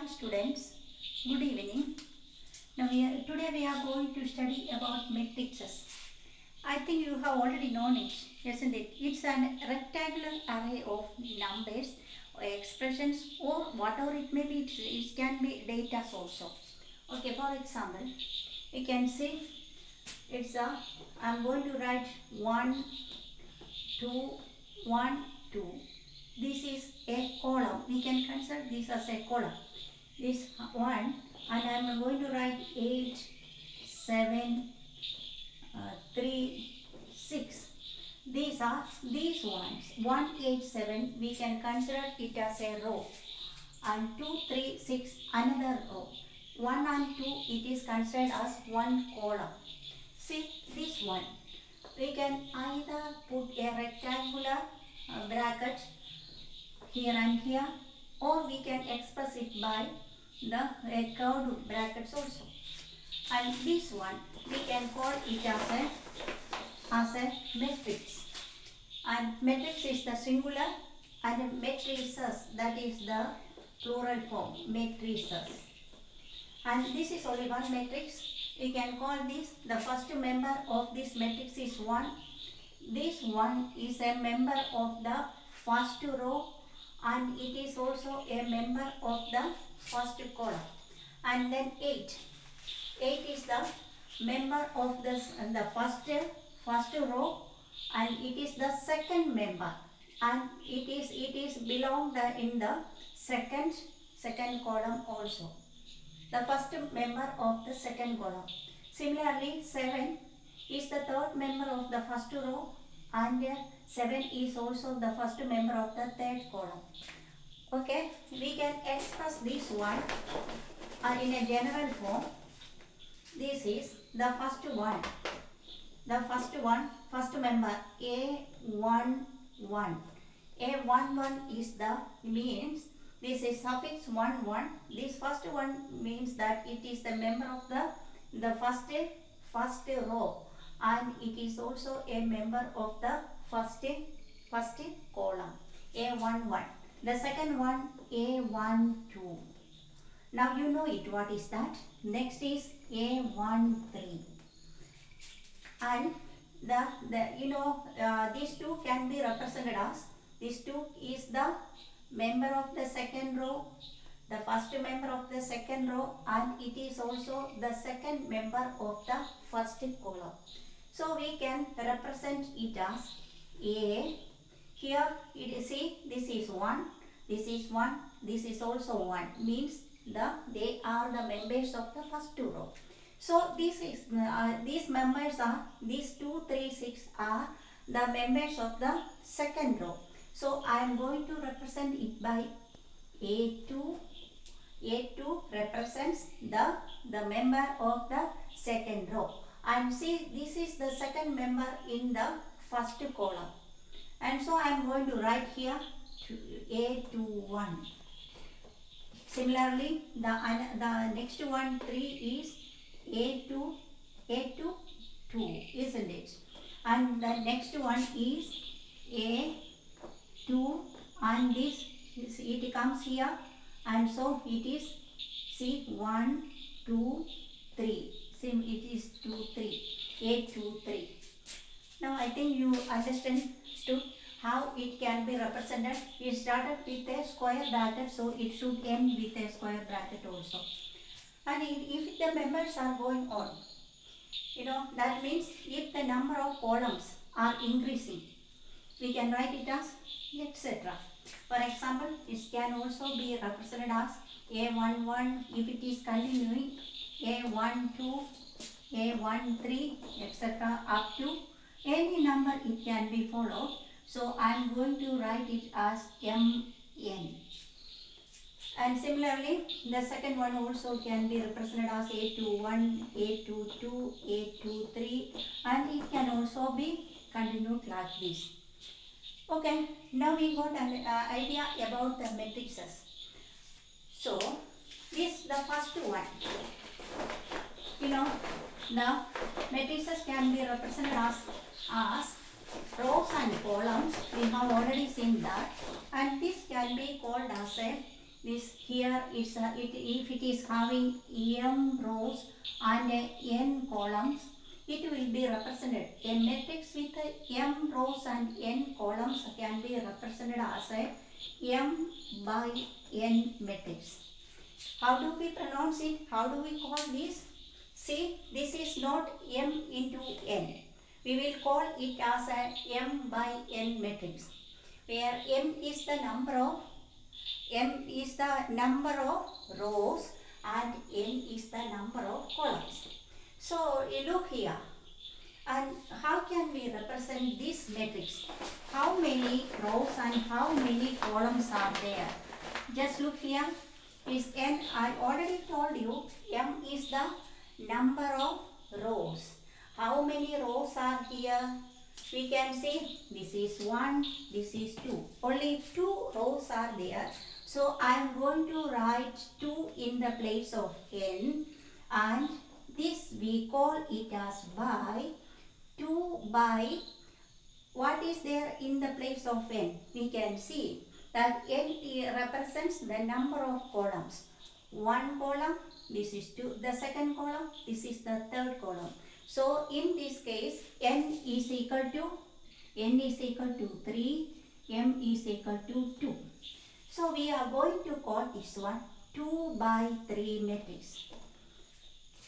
Hi students, good evening. Today we are going to study about matrices. I think you have already known it, isn't it? It's an rectangular array of numbers or expressions or whatever it may be. It can be data also. Okay, for example, you can see it's a, I'm going to write 1, 2, 1, 2. This is a column. We can consider this as a column. This one, and I am going to write 8, 7, 3, 6. These are these ones. 1, 8, 7. We can consider it as a row, and 2, 3, 6 another row. 1 and 2 it is considered as one column. See this one. We can either put a rectangular bracket here and here, or we can express it by the curved brackets also. And this one we can call it as a matrix. And matrix is the singular, and matrices, that is the plural form, matrices. And this is only one matrix. We can call this, the first member of this matrix is 1. This 1 is a member of the first row, and it is also a member of the first column. And then 8. 8 is the member of the first row, and it is the second member, and it is belong in the second column also, the first member of the second column. Similarly, 7 is the third member of the first row, and 7 is also the first member of the third column. Okay, we can express this one in a general form. This is the first one. The first member, A11. A11 is the means, this is suffix 11. This first one means that it is the member of the first row, and it is also a member of the first column, A11. The second one, A12. Now you know it. What is that? Next is A13. And these two can be represented as, this 2 is the member of the second row, the first member of the second row, and it is also the second member of the first column. So we can represent it as A. Here it is, see, this is 1, this is 1, this is also 1, means they are the members of the first row. So this is these members are, these 2, 3, 6 are the members of the second row. So I am going to represent it by A2. A2 represents the member of the second row. And see, this is the second member in the first column. And so I am going to write here A21. Similarly, the next one, 3 is A2, 2, isn't it? And the next one is A2, and this it comes here, and so it is, see, 1, 2, 3. Same, it is 2, 3. A2, 3. Now I think you understood how it can be represented. We started with a square bracket, so it should end with a square bracket also. And if the members are going on, that means if the number of columns are increasing, we can write it as etc. For example, this can also be represented as A11 if it is continuing, A12, A13, etc. up to any number it can be followed. So I am going to write it as Mn. And similarly, the second one also can be represented as A21, A22, A23, and it can also be continued like this. Okay, now we got an idea about the matrices. So, this the first one. The matrices can be represented as rows and columns. We have already seen that, and this can be called as a this here is if it is having m rows and n columns, it will be represented. A matrix with m rows and n columns can be represented as a m by n matrix. How do we pronounce it? How do we call this? See, this is not m into n. We will call it as a m by n matrix, where m is the number of rows and n is the number of columns. So you look here, and how can we represent this matrix? How many rows and how many columns are there? Just look here. Is n, I already told you, m is the number of rows. How many rows are here? We can see this is 1, this is 2. Only 2 rows are there. So I am going to write 2 in the place of n, and this we call it as by 2 by what is there in the place of n. We can see that n represents the number of columns. One column, this is 2, the second column, this is the third column. So in this case, n is equal to 3, m is equal to 2. So we are going to call this one 2 by 3 matrix.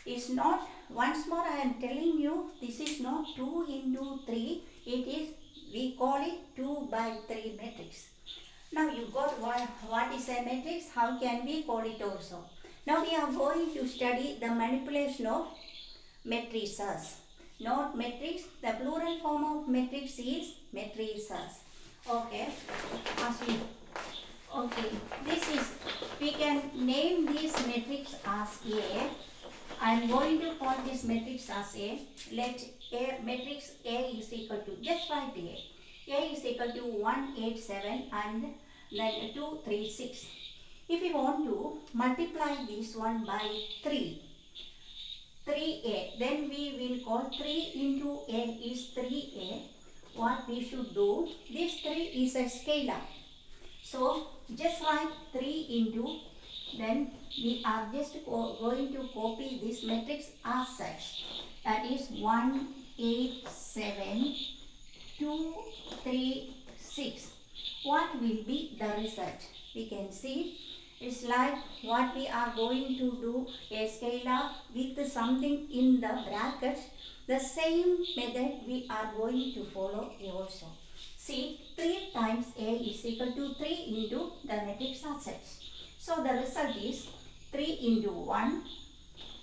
Is not, once more I am telling you, this is not 2 into 3, it is, we call it 2 by 3 matrix. Now you got what is a matrix, how can we call it also. Now we are going to study the manipulation of matrices. Not matrix, the plural form of matrix is matrices. Okay, okay, this is, we can name this matrix as A. I am going to call this matrix as A. Let A, matrix A is equal to, just write A. A is equal to 1, 8, 7 and then 2, 3, 6. If we want to multiply this one by 3, 3A, then we will call 3 into A is 3A. What we should do, this 3 is a scalar. So just write 3 into, then we are just going to copy this matrix as such. That is 1, 8, 7, 2, 3, 6. What will be the result? We can see it's like what we are going to do, a scalar with something in the bracket. The same method we are going to follow also. See, 3 times A is equal to 3 into the matrix as such. So the result is 3 into 1,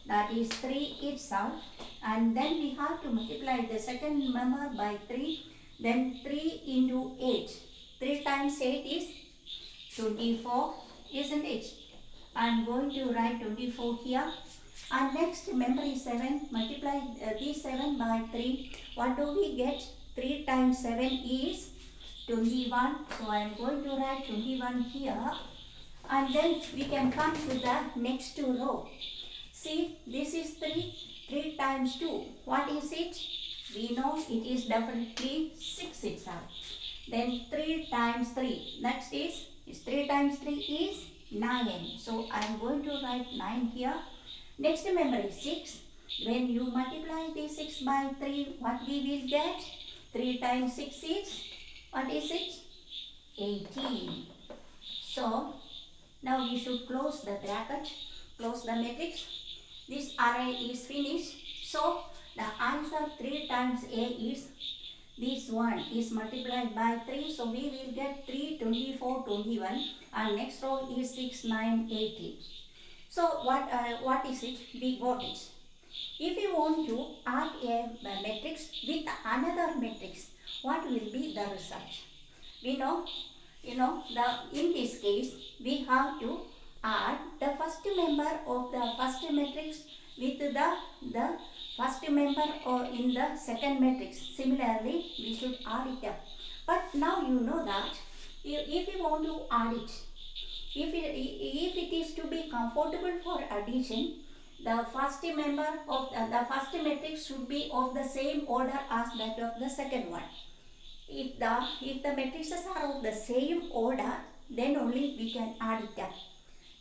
that is 3 itself, and then we have to multiply the second member by 3, then 3 into 8. 3 times 8 is 24, isn't it? I am going to write 24 here. And next member is 7, multiply this 7 by 3. What do we get? 3 times 7 is 21. So I am going to write 21 here. And then we can come to the next row. See, this is 3. 3 times 2. What is it? We know it is definitely 6 itself. Then 3 times 3. Next is 3 times 3 is 9. So I am going to write 9 here. Next member is 6. When you multiply this 6 by 3, what we will get? 3 times 6 is, what is it? 18. So now we should close the bracket, close the matrix. This array is finished. So the answer 3 times A is, this one is multiplied by 3. So we will get 3, 24, 21. And next row is 6, 9, 18. So what is it? We got it. If we want to add a matrix with another matrix, what will be the result? We know, in this case, we have to add the first member of the first matrix with the first member or in the second matrix. Similarly, we should add it up. But now you know that if we want to add it, if it is to be comfortable for addition, the first member of the first matrix should be of the same order as that of the second one. If the matrices are of the same order, then only we can add it up.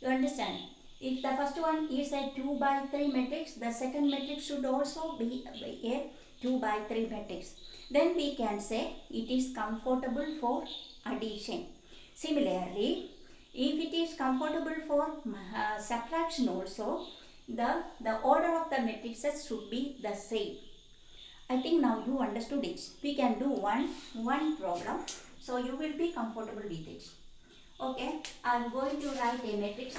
You understand? If the first one is a 2 by 3 matrix, the second matrix should also be a 2 by 3 matrix. Then we can say it is comfortable for addition. Similarly, if it is comfortable for subtraction also, the order of the matrices should be the same. I think now you understood it. We can do one problem, so you will be comfortable with it. Okay, I am going to write a matrix.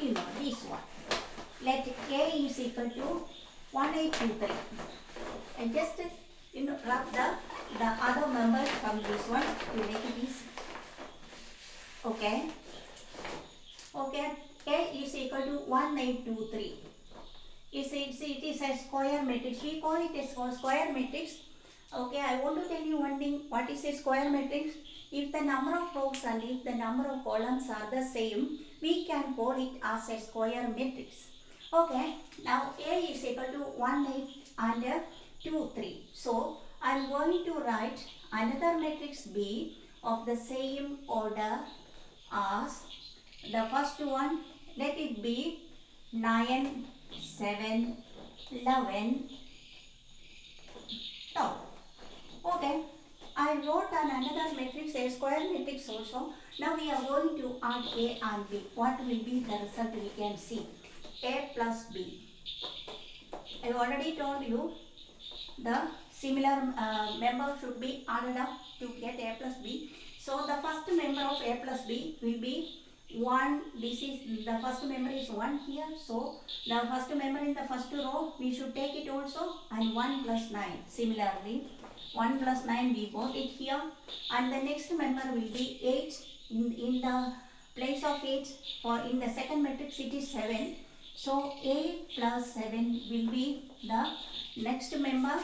You know this one. Let A is equal to 1823. And just rub the other members from this one to make it easy. Okay. Okay. A is equal to 1823. It is a square matrix. We call it a square matrix. Okay, I want to tell you one thing. What is a square matrix? If the number of rows and if the number of columns are the same, we can call it as a square matrix. Okay, now A is equal to 1823. So, I am going to write another matrix B of the same order as the first one. Let it be 9, 7, 11, 12. Okay, I wrote another matrix, a square matrix also. Now we are going to add A and B. What will be the result we can see? A plus B. I already told you the similar member should be added up to get A plus B. So the first member of A plus B will be 1. This is the first member is 1 here. So the first member in the first row we should take it also, and 1 plus 9. Similarly, 1 plus 9 we got it here, and the next member will be 8 in the place of 8. For in the second matrix it is 7. So A plus 7 will be the next member,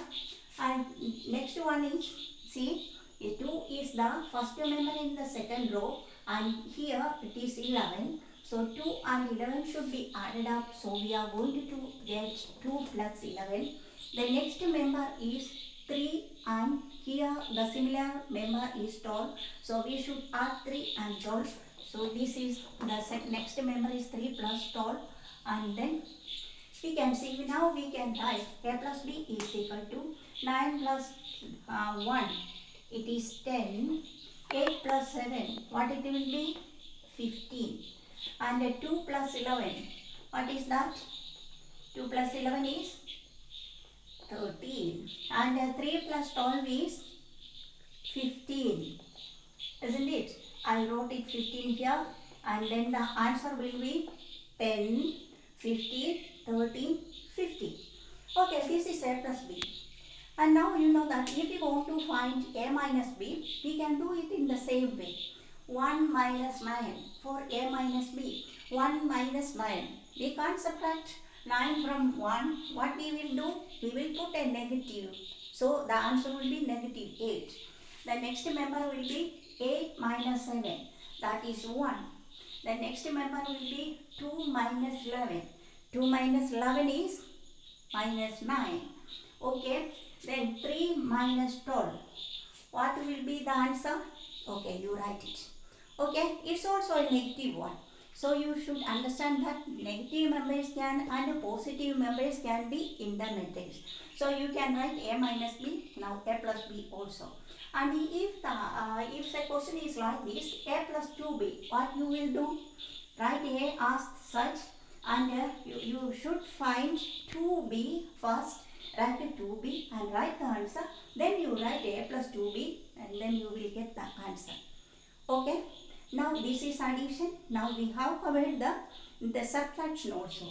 and next one is, see, 2 is the first member in the second row, and here it is 11. So 2 and 11 should be added up. So we are going to get 2 plus 11. The next member is 3, and here the similar member is 12. So we should add 3 and 12. So this is the next member is 3 plus 12, and then we can see, now we can write A plus B is equal to 9 plus 1, it is 10, 8 plus 7, what it will be? 15, and 2 plus 11, what is that? 2 plus 11 is 13, and 3 plus 12 is 15, isn't it? I wrote it 15 here, and then the answer will be 10, 15, 13, 50. Okay, this is A plus B. And now you know that if you want to find A minus B, we can do it in the same way. 1 minus 9 for A minus B. 1 minus 9. We can't subtract 9 from 1. What we will do? We will put a negative. So the answer will be negative 8. The next member will be 8 minus 7. That is 1. The next member will be 2 minus 11. 2 minus 11 is minus 9. Okay. Then 3 minus 12. What will be the answer? Okay, you write it. Okay. It's also a negative one. So you should understand that negative members can and positive members can be in the matrix. So you can write A minus B, now A plus B also. And if the question is like this, A plus 2B, what you will do? Write A as such, and you should find 2B first. Write 2B and write the answer. Then you write A plus 2B, and then you will get the answer. Okay. Now this is addition. Now we have covered the subtraction also.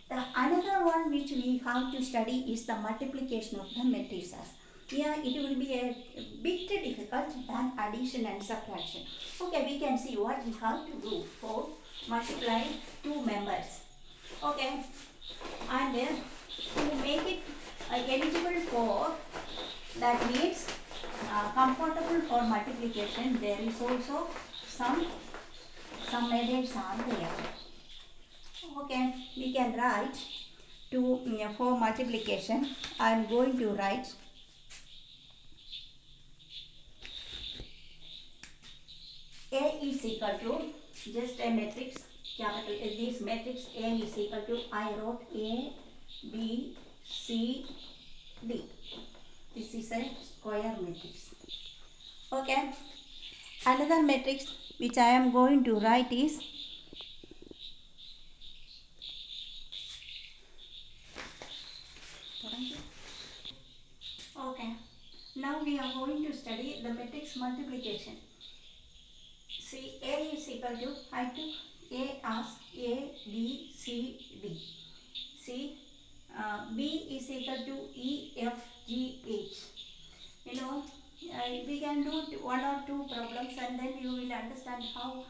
The another one which we have to study is the multiplication of the matrices. Here it will be a bit difficult than addition and subtraction. Okay, we can see what we have to do for multiplying two members. Okay, and to make it eligible for, that means comfortable for multiplication, there is also some methods are there. Okay, we can write for multiplication. I am going to write A is equal to just a matrix, capital this matrix A is equal to, I wrote A, B, C, D. This is a square matrix. Okay. Another matrix which I am going to write is okay. Now we are going to study the matrix multiplication. See, A is equal to, I took A as A, B, C, D. See, B is equal to E, F, G, H. You know, we can do one or two problems and then you will understand how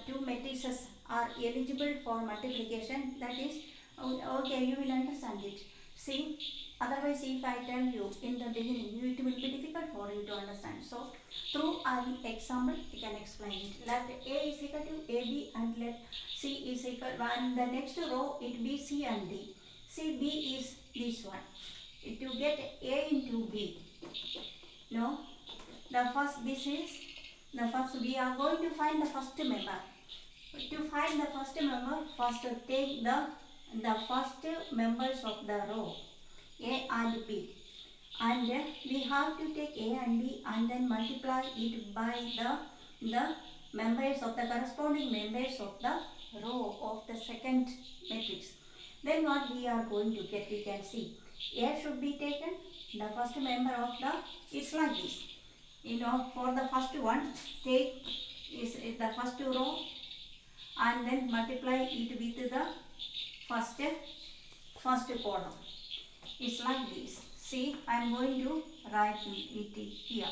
two matrices are eligible for multiplication. That is, okay, you will understand it. See, otherwise if I tell you in the beginning, it will be difficult for you to understand. So, through an example, we can explain it. Let A is equal to AB and let C is equal, and the next row it be C and D. See, B is this one. To get A into B, no, the first, this is the first, we are going to find the first member. To find the first member, first take the first members of the row A and B, and we have to take A and B and then multiply it by the members of the corresponding members of the row of the second matrix. Then what we are going to get, we can see A should be taken, the first member of the, it's like this. You know, for the first one, take is the first row and then multiply it with the first column. It's like this. See, I am going to write it here.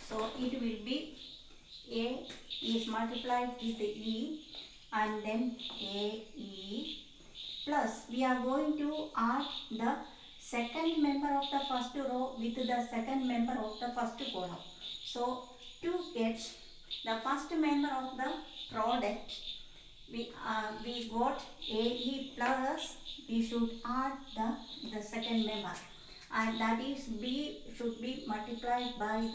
So it will be A is multiplied with E and then AE plus we are going to add the second member of the first row with the second member of the first column. So to get the first member of the product, we got AE plus we should add the second member, and that is B should be multiplied by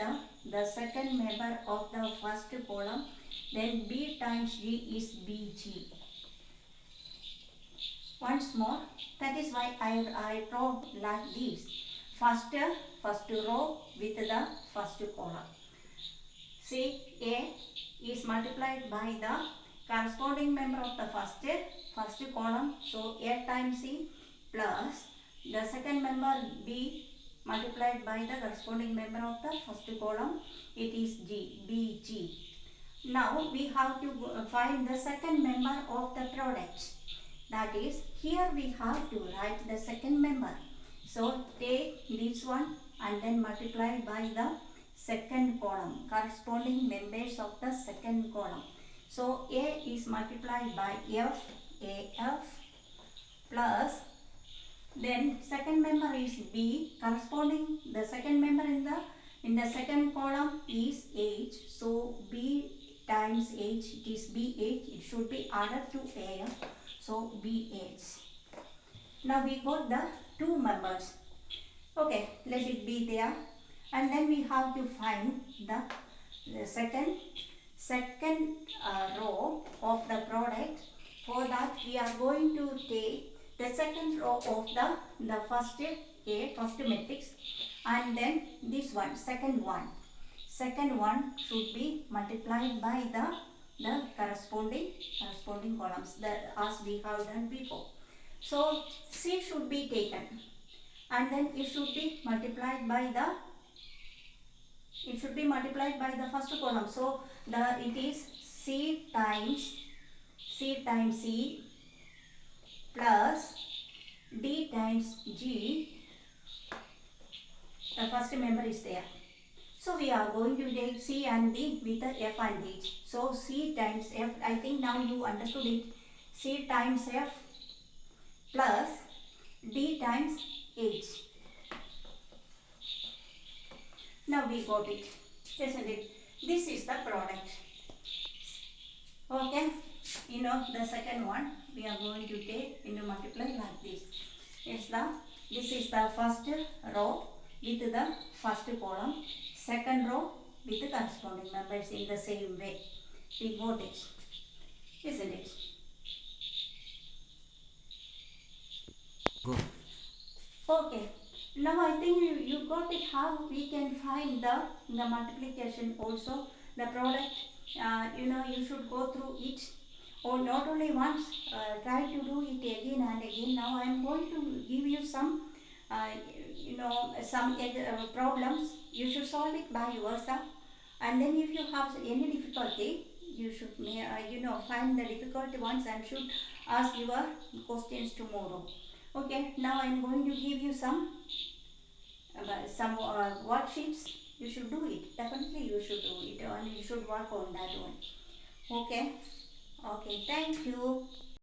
the second member of the first column. Then B times G is BG. Once more, that is why I draw like this. First row with the first column. See, A is multiplied by the corresponding member of the first column. So A times C plus the second member B multiplied by the corresponding member of the first column. It is G, BG. Now we have to find the second member of the product. That is, here we have to write the second member. So take this one and then multiply by the second column, corresponding members of the second column. So A is multiplied by F, AF plus then second member is B, corresponding the second member in the second column is H. So B times H, it is BH, it should be added to AF. So BH. Now we got the two members. Okay, let it be there. And then we have to find the second row of the product. For that we are going to take the second row of the first matrix, and then this one, second one should be multiplied by the corresponding columns as we have done before. So C should be taken and then it should be multiplied by the first column. So it is C times C plus D times G. The first member is there. So we are going to take C and D with the F and H. So C times F, I think now you understood it. C times F plus D times H. Now we got it, isn't it? This is the product. Okay, you know the second one we are going to take into multiply like this. This is the first row with the first column, second row with the corresponding members in the same way. We got it, isn't it? Go. Okay. Now I think you got it how we can find the multiplication also. The product, you should go through it or not only once, try to do it again and again. Now I am going to give you some, uh, some problems. You should solve it by yourself. And then if you have any difficulty, you should, find the difficult ones and should ask your questions tomorrow. Okay, now I am going to give you some worksheets. You should do it. Definitely you should do it and you should work on that one. Okay. Okay, thank you.